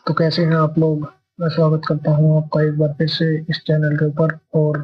तो कैसे हैं आप लोग। मैं स्वागत करता हूं आपका एक बार फिर से इस चैनल के ऊपर। और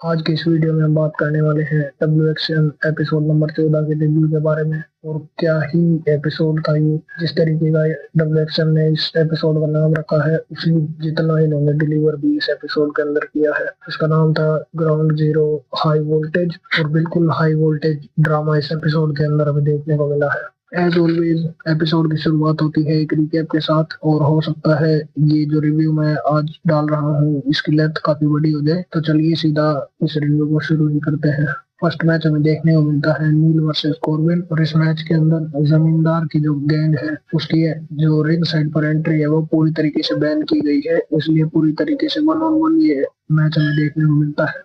आज की इस वीडियो में हम बात करने वाले हैं WXM एपिसोड नंबर 14 के रिव्यू के बारे में। और क्या ही एपिसोड था ये। जिस तरीके का WXM ने इस एपिसोड का नाम रखा है, उसी जितना इन्होंने डिलीवर भी इस एपिसोड के अंदर किया है। इसका नाम था ग्राउंड जीरो हाई वोल्टेज, और बिल्कुल हाई वोल्टेज ड्रामा इस एपिसोड के अंदर हमें देखने को मिला है। एज ऑलवेज एपिसोड की शुरुआत होती है एक रिकैप के साथ, और हो सकता है ये जो रिव्यू मैं आज डाल रहा हूँ इसकी लेंथ काफी बड़ी हो जाए। तो चलिए सीधा इस रिव्यू को शुरू ही करते हैं। फर्स्ट मैच हमें देखने को मिलता है नील वर्सेस कॉर्बिन, और इस मैच के अंदर जमींदार की जो गैंग है उसकी जो रिंग साइड पर एंट्री है वो पूरी तरीके से बैन की गई है, इसलिए पूरी तरीके से 1-on-1 ये मैच हमें देखने को मिलता है।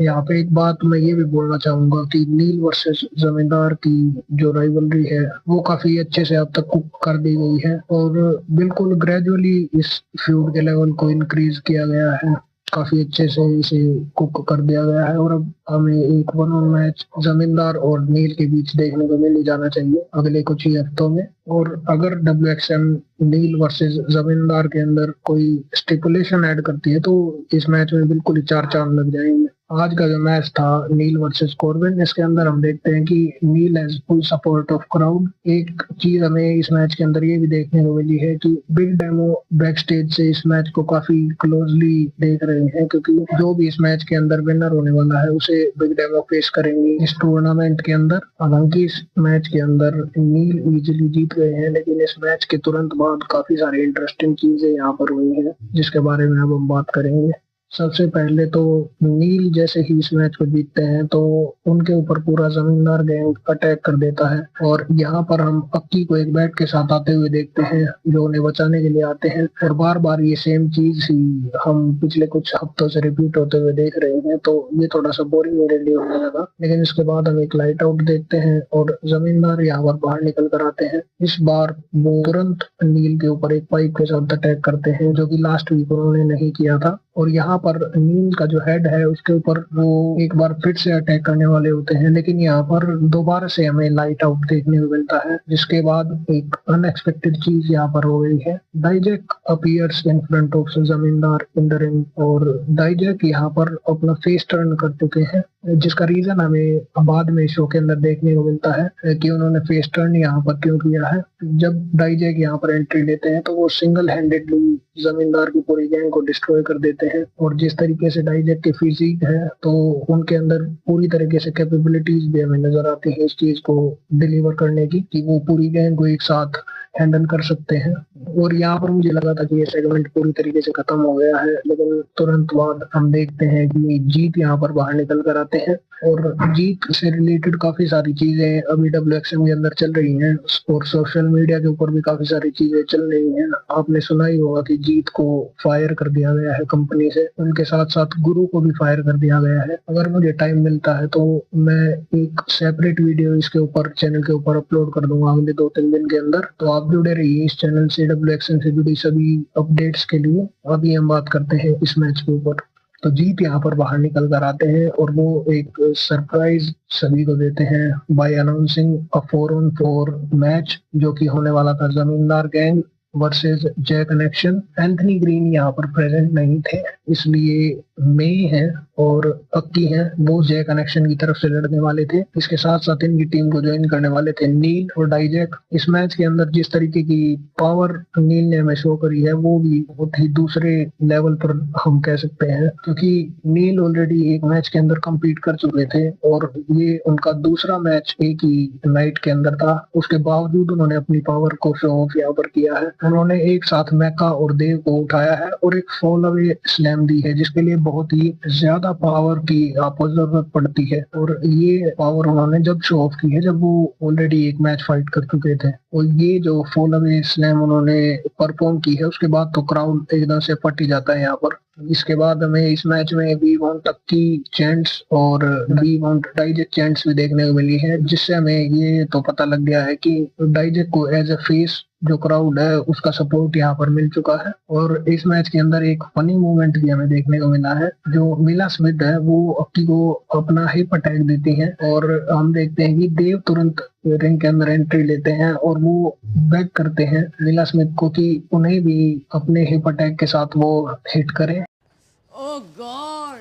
यहाँ पे एक बात मैं ये भी बोलना चाहूंगा कि नील वर्सेस जमींदार की जो राइवलरी है वो काफी अच्छे से अब तक कुक कर दी गई है, और बिल्कुल ग्रेजुअली इस फ्यूड के लेवल को इंक्रीज किया गया है। काफी अच्छे से इसे कुक कर दिया गया है, और अब हमें एक 1-on मैच जमींदार और नील के बीच देखने को मिल ही जाना चाहिए अगले कुछ ही हफ्तों में। और अगर WXM नील वर्सेस जमींदार के अंदर कोई स्टिपुलेशन ऐड करती है तो इस मैच में बिल्कुल ही चार चांद लग जाएंगे। आज का जो मैच था नील वर्सेस कॉर्बिन, इसके अंदर हम देखते हैं कि Neel has full support of crowd. एक चीज हमें इस मैच के अंदर ये भी देखने को मिली है कि बिग डेमो बैक स्टेज से इस मैच को काफी क्लोजली देख रहे हैं, क्योंकि जो भी इस मैच के अंदर विनर होने वाला है उसे बिग डेमो फेस करेंगे इस टूर्नामेंट के अंदर। हालांकि इस मैच के अंदर नील इजीली जीत गए हैं, लेकिन इस मैच के तुरंत बाद काफी सारी इंटरेस्टिंग चीजें यहाँ पर हुई हैं जिसके बारे में अब हम बात करेंगे। सबसे पहले तो नील जैसे ही इस मैच को जीतते हैं तो उनके ऊपर पूरा जमींदार गैंग अटैक कर देता है, और यहाँ पर हम अक्की को एक बैट के साथ आते हुए देखते हैं जो उन्हें बचाने के लिए आते हैं। और बार बार ये सेम चीज ही हम पिछले कुछ हफ्तों से रिपीट होते हुए देख रहे हैं, तो ये थोड़ा सा बोरिंग मेरे लिए होने लगा। लेकिन इसके बाद हम एक लाइट आउट देखते हैं और जमींदार यहाँ पर बाहर निकल कर आते हैं। इस बार वो तुरंत नील के ऊपर एक पाइप के साथ अटैक करते हैं, जो कि लास्ट वीक उन्होंने नहीं किया था। और यहाँ पर नील का जो हेड है उसके ऊपर वो एक बार फिर से अटैक करने वाले होते हैं, लेकिन यहाँ पर दोबारा से हमें लाइट आउट देखने को मिलता है। जिसके बाद एक अनएक्सपेक्टेड चीज यहाँ पर हो गई है। डाइजैक अपीयर्स इन फ्रंट ऑफ जमींदार इन द रिंग, और डाइजैक यहाँ पर अपना फेस टर्न कर चुके हैं, जिसका रीजन हमें बाद में शो के अंदर देखने को मिलता है कि उन्होंने फेस टर्न यहाँ पर क्यों किया है। जब डाइजैक यहाँ पर एंट्री लेते हैं तो वो सिंगल हैंडेडली जमींदार की पूरी गैंग को डिस्ट्रॉय कर देते हैं। और जिस तरीके से डाइजैक की फिजिक है तो उनके अंदर पूरी तरीके से कैपेबिलिटीज भी हमें नजर आती है इस चीज को डिलीवर करने की, कि वो पूरी गैंग को एक साथ हैंडल कर सकते हैं। और यहाँ पर मुझे लगा था कि ये सेगमेंट पूरी तरीके से खत्म हो गया है, लेकिन तुरंत बाद हम देखते हैं कि जीत यहाँ पर बाहर निकल कर आते हैं। और जीत से रिलेटेड काफी सारी चीजें अभी WXM के अंदर चल रही हैं, और सोशल मीडिया के ऊपर भी काफी सारी चीजें चल रही हैं। आपने सुना ही होगा कि जीत को फायर कर दिया गया है कंपनी से, उनके साथ साथ गुरु को भी फायर कर दिया गया है। अगर मुझे टाइम मिलता है तो मैं एक सेपरेट वीडियो इसके ऊपर चैनल के ऊपर अपलोड कर दूंगा अगले 2-3 दिन के अंदर, तो आप जुड़े रहिए इस चैनल से WXM से जुड़ी सभी अपडेट्स के लिए। अभी हम बात करते हैं इस मैच के ऊपर। तो जीत यहाँ पर बाहर निकल कर आते हैं, और वो एक सरप्राइज सभी को देते हैं बाय अनाउंसिंग अ 4-on-4 मैच, जो कि होने वाला था जमींदार गैंग वर्सेस जय कनेक्शन। एंथनी ग्रीन यहाँ पर प्रेजेंट नहीं थे, इसलिए मे है और अक्की है वो जय कनेक्शन की तरफ से लड़ने वाले थे। इसके साथ साथ इनकी टीम को ज्वाइन करने वाले थे नील और डाइजैक। इस मैच के अंदर जिस तरीके की पावर नील ने हमें शो करी है वो भी बहुत ही दूसरे लेवल पर हम कह सकते हैं, क्योंकि नील ऑलरेडी एक मैच के अंदर कम्पीट कर चुके थे और ये उनका दूसरा मैच एक ही नाइट के अंदर था। उसके बावजूद उन्होंने अपनी पावर को शो ऑफ यहाँ पर किया है। उन्होंने एक साथ मैका और देव को उठाया है और एक फॉल अवे स्लैम दी है, जिसके लिए बहुत ही ज्यादा पावर की आपको जरूरत पड़ती है। और ये पावर उन्होंने जब शो ऑफ की है जब वो ऑलरेडी एक मैच फाइट कर चुके थे। और ये जो फॉल अवे स्लैम उन्होंने परफॉर्म की है उसके बाद तो क्राउड एकदम से फट ही जाता है यहाँ पर। इसके बाद हमें इस मैच में वी वांट टक्की चैंट्स और वी वांट डाइजैक चैंट्स भी देखने को मिली है, जिससे हमें ये तो पता लग गया है कि डाइजैक को एज ए फेस जो क्राउड है उसका सपोर्ट यहाँ पर मिल चुका है। और इस मैच के अंदर एक फनी मोमेंट भी हमें देखने को मिला है। जो मिला स्मिथ है वो अक्की को अपना हिप अटैक देती है और हम देखते हैं कि देव तुरंत रिंग के अंदर एंट्री लेते हैं और वो बेग करते हैं मिला स्मिथ को कि उन्हें भी अपने हिप अटैक के साथ वो हिट करें। ओह गॉड,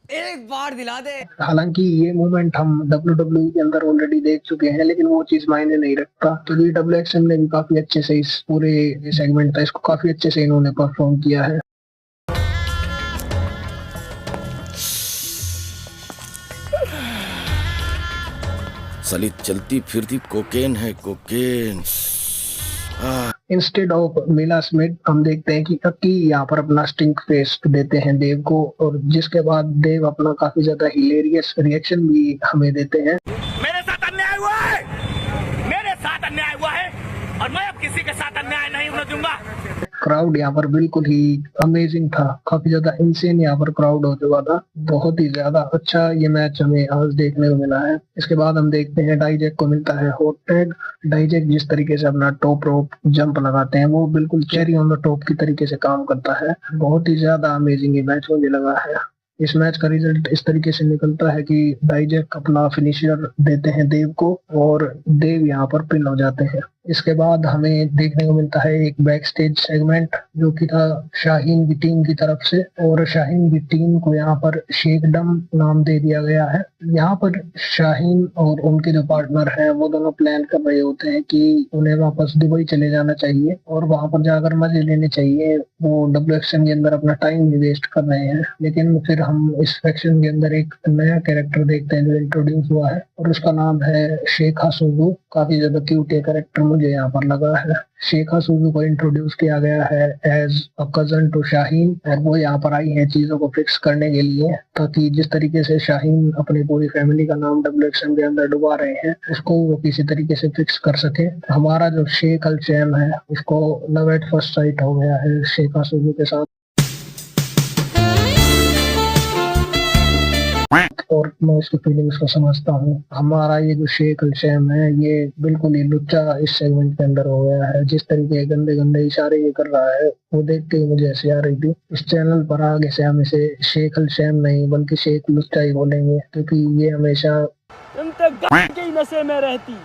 एक बार दिला दे। हालांकि ये मूवमेंट हम WWE के अंदर ऑलरेडी देख चुके हैं, लेकिन वो चीज मायने नहीं रखता क्योंकि WXM ने भी काफी अच्छे से इस पूरे सेगमेंट था इसको काफी अच्छे से इन्होंने परफॉर्म किया है। साली चलती फिरती कोकेन है, कोकेन। इंस्टेड ऑफ मिला स्मिथ हम देखते हैं कि अक्की यहाँ पर अपना स्टिंक फेस देते हैं देव को, और जिसके बाद देव अपना काफी ज्यादा हिलेरियस रिएक्शन भी हमें देते हैं। मेरे साथ अन्याय हुआ है, मेरे साथ अन्याय हुआ है और मैं अब किसी के साथ अन्याय नहीं होने दूंगा। क्राउड यहाँ पर बिल्कुल ही अमेजिंग था, काफी ज्यादा इंसेन यहाँ पर क्राउड हो चुका था। बहुत ही ज्यादा अच्छा ये मैच हमें आज देखने को मिला है। इसके बाद हम देखते हैं डाइजेक को मिलता है हॉट टैग। डाइजेक जिस तरीके से अपना टॉप रोप जंप लगाते हैं वो बिल्कुल चेरी ऑन द टॉप की तरीके से काम करता है। बहुत ही ज्यादा अमेजिंग ये मैच मुझे लगा है। इस मैच का रिजल्ट इस तरीके से निकलता है कि डाइजेक अपना फिनिशर देते हैं देव को और देव यहाँ पर पिन हो जाते हैं। इसके बाद हमें देखने को मिलता है एक बैक स्टेज सेगमेंट जो कि था शाहीन की टीम की तरफ से, और शाहीन की टीम को यहाँ पर शेखडम नाम दे दिया गया है। यहाँ पर शाहीन और उनके जो पार्टनर हैं वो दोनों प्लान कर रहे होते हैं कि उन्हें वापस दुबई चले जाना चाहिए और वहां पर जाकर मजे लेने चाहिए। वो WXM के अंदर अपना टाइम भी वेस्ट कर रहे हैं, लेकिन फिर हम इस सेक्शन के अंदर एक नया कैरेक्टर देखते हैं जो इंट्रोड्यूस हुआ है और उसका नाम है शेखा सुजू। काफी ज्यादा क्यूट ये कैरेक्टर मुझे यहाँ पर लगा है। शेखा सुजू को इंट्रोड्यूस किया गया है as a cousin to Shaheen, और वो यहाँ पर आई है चीजों को फिक्स करने के लिए, ताकि जिस तरीके से शाहीन अपनी पूरी फैमिली का नाम WXM के अंदर डुबा रहे हैं उसको वो किसी तरीके से फिक्स कर सके। हमारा जो शेख अल चैम है उसको लव एट फर्स्ट साइट हो गया है शेखा सुजू के साथ, और मैं उसकी फीलिंग्स को समझता हूँ। हमारा ये जो शेख अल शैम है ये बिल्कुल ही लुच्चा इस सेगमेंट के अंदर हो गया है। जिस तरीके के गंदे गंदे इशारे ये कर रहा है वो देख के ही मुझे ऐसी आ रही थी। इस चैनल पर आगे से हम इसे शेख अल शैम नहीं बल्कि शेख लुच्चा ही बोलेंगे, क्योंकि ये हमेशा नशे में रहती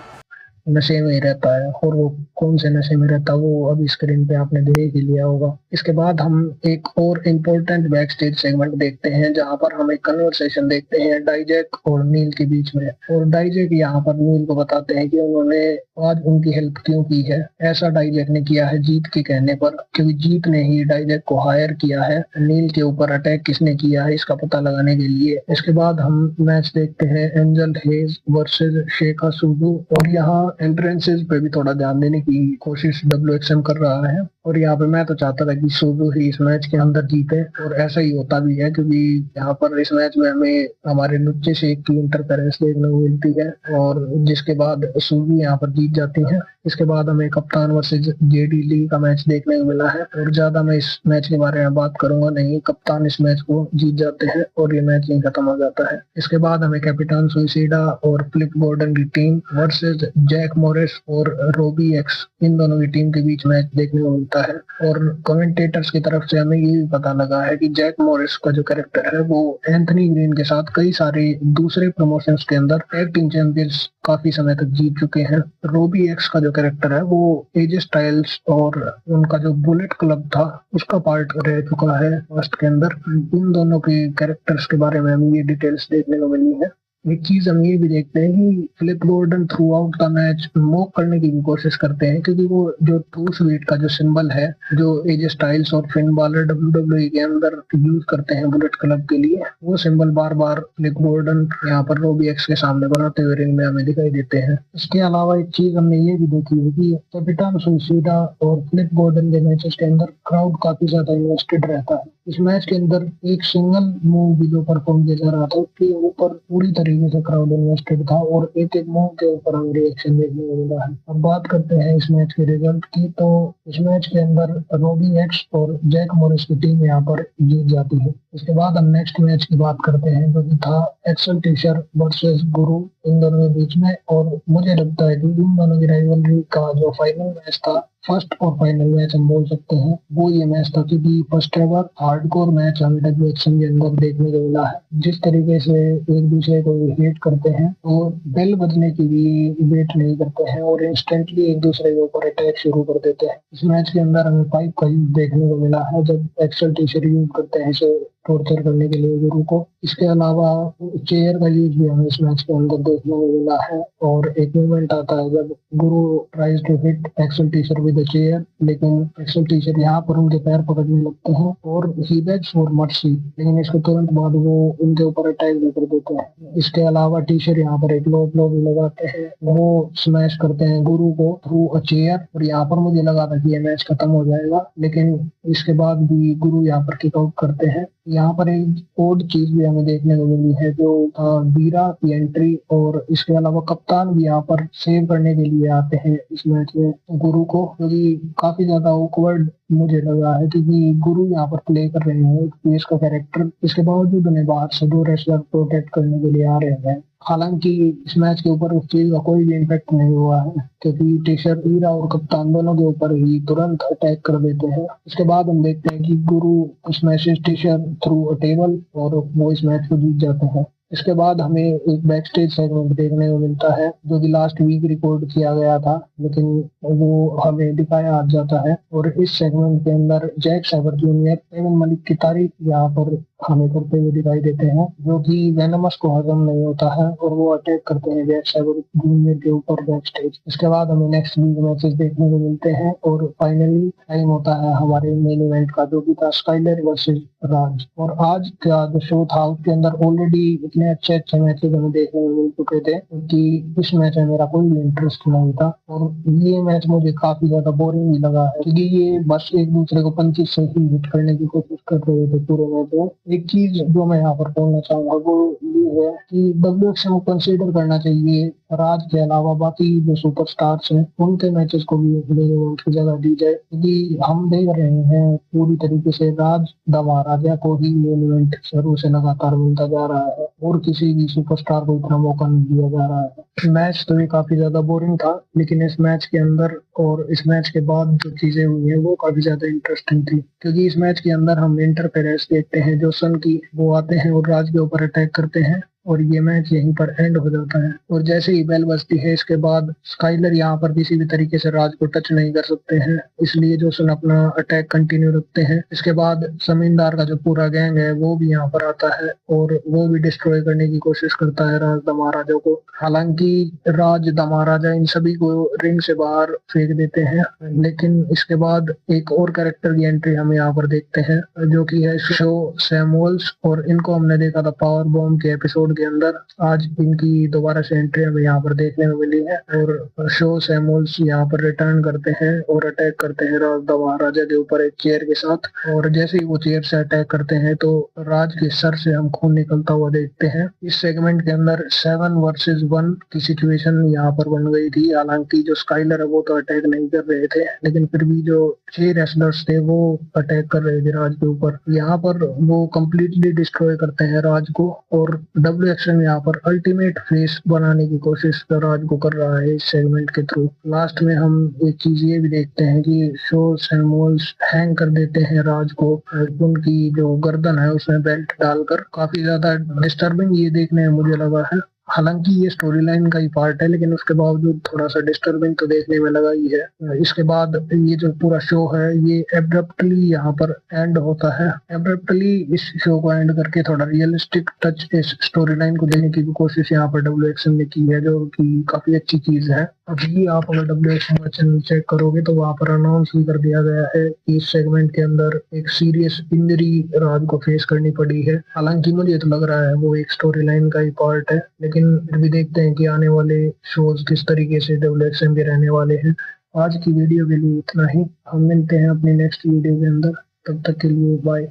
नशे में ही रहता है, और वो कौन से नशे में रहता है वो अभी स्क्रीन पे आपने देख ही लिया होगा। इसके बाद हम एक और इम्पोर्टेंट बैक स्टेज सेगमेंट देखते हैं जहां पर हम एक कन्वर्सेशन देखते हैं डाइजेक और नील के बीच में, और डाइजेक यहाँ पर नील को बताते हैं कि उन्होंने आज उनकी हेल्प क्यों की है। ऐसा डाइजेक ने किया है जीत के कहने पर, क्योंकि जीत ने ही डाइजेक को हायर किया है। नील के ऊपर अटैक किसने किया है इसका पता लगाने के लिए। इसके बाद हम मैच देखते हैं एंजल हेज वर्सेस शेखा सुजू, और यहाँ एंट्रेंसेस पे भी थोड़ा ध्यान देने की कोशिश WXM कर रहा है, और यहाँ पे मैं तो चाहता था कि सुजू ही इस मैच के अंदर जीते, और ऐसा ही होता भी है क्योंकि यहाँ पर इस मैच में हमें हमारे लुच्चे शेख की इंटरफेरेंस देखने को मिलती है, और जिसके बाद सुजू यहाँ पर जीत जाती है। इसके बाद हमें कप्तान वर्सेस JD ली का मैच देखने को मिला है, और ज्यादा मैं इस मैच के बारे में बात करूंगा नहीं। कप्तान इस मैच को जीत जाते हैं और ये मैच यहीं खत्म हो जाता है। इसके बाद हमें कैपिटान सुइसिडा और फ्लिप गॉर्डन की टीम वर्सेस जैक मॉरिस और रोबी एक्स, इन दोनों की टीम के बीच मैच देखने को मिलता है। और कमेंटेटर्स की तरफ से हमें ये भी पता लगा है कि जैक मॉरिस का जो कैरेक्टर है वो एंथनी ग्रीन के साथ कई सारे दूसरे प्रमोशंस के अंदर टैग टीम चैंपियंस काफी समय तक जीत चुके हैं। रोबी एक्स का जो कैरेक्टर है वो एजे स्टाइल्स और उनका जो बुलेट क्लब था उसका पार्ट रह चुका है फर्स्ट के अंदर। इन दोनों के कैरेक्टर्स के बारे में हमें ये डिटेल्स देखने को मिली है। एक चीज हम ये भी देखते हैं कि flip Gordon throughout the match mock करने की भी कोशिश करते हैं, क्योंकि वो जो टू स्वीट का जो सिंबल है जो एजे स्टाइल्स और फिन बालर WWE के अंदर यूज करते हैं बुलेट क्लब के लिए, वो सिंबल बार बार फ्लिप गॉर्डन यहाँ पर रोबी एक्स के सामने बनाते हुए रिंग में हमें दिखाई देते हैं। इसके अलावा एक चीज हमने ये भी देखी है कि कैपिटान सुइसिडा और फ्लिप गॉर्डन के मैचेस के अंदर क्राउड काफी ज्यादा इन्वेस्टेड रहता है। इस मैच के अंदर एक सिंगल मूव भी जो परफॉर्म किया जा रहा था उसके ऊपर पूरी तरीके से क्राउड इन्वेस्टेड था, और एक एक मूव के ऊपर हमें रिएक्शन देखने को मिला है। अब बात करते हैं इस मैच के रिजल्ट की, तो इस मैच के अंदर रोबी एक्स और जैक मॉरिस की टीम यहाँ पर जीत जाती है। उसके बाद हम नेक्स्ट मैच की बात करते हैं, जो कि था एक्सेल टीशर वर्सेस गुरु, इन दोनों के बीच में। और मुझे लगता है कि इन दोनों की राइवलरी का जो फाइनल मैच था, फर्स्ट और फाइनल मैच हम बोल सकते हैं, वो ये मैच था, क्योंकि फर्स्ट एवर हार्डकोर मैच हमें डब्ल्यूएक्सएम के अंदर देखने को मिला है। जिस तरीके से एक दूसरे को हेट करते हैं और बेल बजने की भी वेट नहीं करते हैं और इंस्टेंटली एक दूसरे के ऊपर अटैक शुरू कर देते हैं। इस मैच के अंदर हमें पाइप का यूज देखने को मिला है, जब एक्सेल टीशर यूज करते हैं इसे टॉर्चर करने के लिए गुरु को। इसके अलावा चेयर का यूज भी हमें इस मैच के अंदर देखने को मिला है, और एक मूवमेंट आता है जब Guru tries to hit Axel Tischer with a chair, लेकिन एक्सेल टीशर यहाँ पर उनके पैर पकड़ने लगते हैं और ही बेग्स फॉर मर्सी, लेकिन इसके तुरंत बाद वो उनके ऊपर अटैक भी कर देते हैं। इसके अलावा टीशर यहाँ पर एक लो ब्लो भी लगाते हैं, वो स्मैश करते हैं गुरु को थ्रू अ चेयर, और यहाँ पर मुझे लगा था कि ये मैच खत्म हो जाएगा, लेकिन इसके बाद भी गुरु यहाँ पर किक आउट करते हैं। यहाँ पर एक ओड चीज भी हमें देखने को मिली है, जो वीरा की एंट्री, और इसके अलावा कप्तान भी यहाँ पर सेव करने के लिए आते हैं इस मैच में गुरु को, क्योंकि काफी ज्यादा ऑकवर्ड मुझे लगा है, क्योंकि गुरु यहाँ पर प्ले कर रहे हैं फेस का कैरेक्टर, इसके बावजूद उन्हें बाहर से दो रेसलर प्रोटेक्ट करने के लिए आ रहे हैं। हालांकि इस मैच के ऊपर उस चीज का कोई भी इम्पैक्ट नहीं हुआ है, क्योंकि टीशर वीरा और कप्तान दोनों के ऊपर ही तुरंत अटैक कर देते हैं। इसके बाद हम देखते हैं कि गुरु स्मैशेस टीशर थ्रू अ टेबल और वो इस मैच को जीत जाते हैं। इसके बाद हमें एक बैक स्टेज सेगमेंट देखने को मिलता है, जो कि लास्ट वीक रिकॉर्ड किया गया था, लेकिन वो हमें दिखाया आ जाता है। और इस सेगमेंट के अंदर जैक सैबर जूनियर एवन मलिक की तारीफ यहाँ पर हमें करते हुए दिखाई देते हैं, जो कि वेनमस को हजम नहीं होता है, और वो अटैक करते हैं जैक सैबर जूनियर के ऊपर बैक स्टेज। इसके बाद हमें नेक्स्ट वीक मैचेस देखने को मिलते हैं, और फाइनली टाइम होता है हमारे मेन इवेंट का, जो कि था स्काइलर वर्सेस राज। और आज का जो शो था उसके अंदर ऑलरेडी इतने अच्छे अच्छे मैचेस हमें देखने को मिल चुके थे कि इस मैच में मेरा कोई भी इंटरेस्ट नहीं था, और ये मैच मुझे काफी ज्यादा बोरिंग भी लगा है, क्योंकि ये बस एक दूसरे को पंचिस से ही हिट करने की कोशिश कर रहे थे पूरे मैच में। एक चीज जो मैं यहाँ पर बोलना चाहूंगा वो ये है कि डब्ल्यूएक्सएम को कंसीडर करना चाहिए राज के अलावा बाकी जो सुपरस्टार्स हैं उनके मैचेस को भी मेन इवेंट की जगह दी जाए, क्योंकि हम देख रहे हैं पूरी तरीके से राज द महाराजा को ही मेन इवेंट शुरू से लगातार मिलता जा रहा है, और किसी भी सुपरस्टार को इतना मौका नहीं दिया जा रहा है। मैच तो ये काफी ज्यादा बोरिंग था, लेकिन इस मैच के अंदर और इस मैच के बाद जो चीजें हुई हैं वो काफी ज्यादा इंटरेस्टिंग थी, क्योंकि इस मैच के अंदर हम इंटरफेरेंस देखते हैं जो सन की, वो आते हैं और राज के ऊपर अटैक करते हैं, और ये मैच यहीं पर एंड हो जाता है। और जैसे ही बेल बजती है इसके बाद स्काइलर यहाँ पर किसी भी तरीके से राज को टच नहीं कर सकते हैं, इसलिए जोसन अपना अटैक कंटिन्यू रखते हैं। इसके बाद जमींदार का जो पूरा गैंग है वो भी यहाँ पर आता है, और वो भी डिस्ट्रॉय करने की कोशिश करता है राज द महाराजा को। हालांकि राज द महाराजा इन सभी को रिंग से बाहर फेंक देते हैं, लेकिन इसके बाद एक और कैरेक्टर की एंट्री हम यहाँ पर देखते हैं, जो कि है शो सैमुअल्स, और इनको हमने देखा था पावर बॉम्ब के एपिसोड के अंदर। आज इनकी दोबारा से एंट्री हमें यहाँ पर देखने को मिली है, और शो सैमुअल्स यहाँ पर रिटर्न करते हैं और अटैक करते हैं राज द महाराजा के ऊपर एक चेयर के साथ। और जैसे ही वो चेयर से अटैक करते हैं तो राज के सर से हम खून निकलता हुआ देखते हैं। इस सेगमेंट के अंदर 7 वर्सेस 1 की सिचुएशन यहाँ पर बन गई थी। हालांकि जो स्काइलर है वो तो अटैक नहीं कर रहे थे, लेकिन फिर भी जो 6 रेसलर्स थे वो अटैक कर रहे थे राज के ऊपर। यहाँ पर वो कंप्लीटली डिस्ट्रॉय करते हैं राज को, और डब्ल्यूएक्सएम यहाँ पर अल्टीमेट फेस बनाने की कोशिश राज को कर रहा है इस सेगमेंट के थ्रू। लास्ट में हम एक चीज ये भी देखते हैं कि शो सैमुअल्स हैंग कर देते हैं राज को, उनकी जो गर्दन है उसमें बेल्ट डालकर। काफी ज्यादा डिस्टर्बिंग ये देखने में मुझे लगा है। हालांकि ये स्टोरी लाइन का ही पार्ट है, लेकिन उसके बावजूद थोड़ा सा डिस्टर्बिंग तो देखने में लगा ही है। इसके बाद ये जो पूरा शो है ये एब्रप्टली यहाँ पर एंड होता है। एब्रप्टली इस शो को एंड करके थोड़ा रियलिस्टिक टच इस स्टोरी लाइन को देने की भी कोशिश यहाँ पर डब्ल्यूएक्सएम ने की है, जो कि काफी अच्छी चीज है। अभी आप अगर डब्ल्यूएक्सएम का चैनल चेक करोगे तो वहाँ पर अनाउंस भी कर दिया गया है कि इस सेगमेंट के अंदर एक सीरियस इंजरी राज को फेस करनी पड़ी है। हालांकि मुझे तो लग रहा है वो एक स्टोरी लाइन का ही पार्ट है, लेकिन फिर भी देखते हैं कि आने वाले शोज किस तरीके से डब्ल्यूएक्सएम के रहने वाले हैं। आज की वीडियो के लिए इतना ही, हम मिलते हैं अपनी नेक्स्ट वीडियो के अंदर, तब तक के लिए बाय।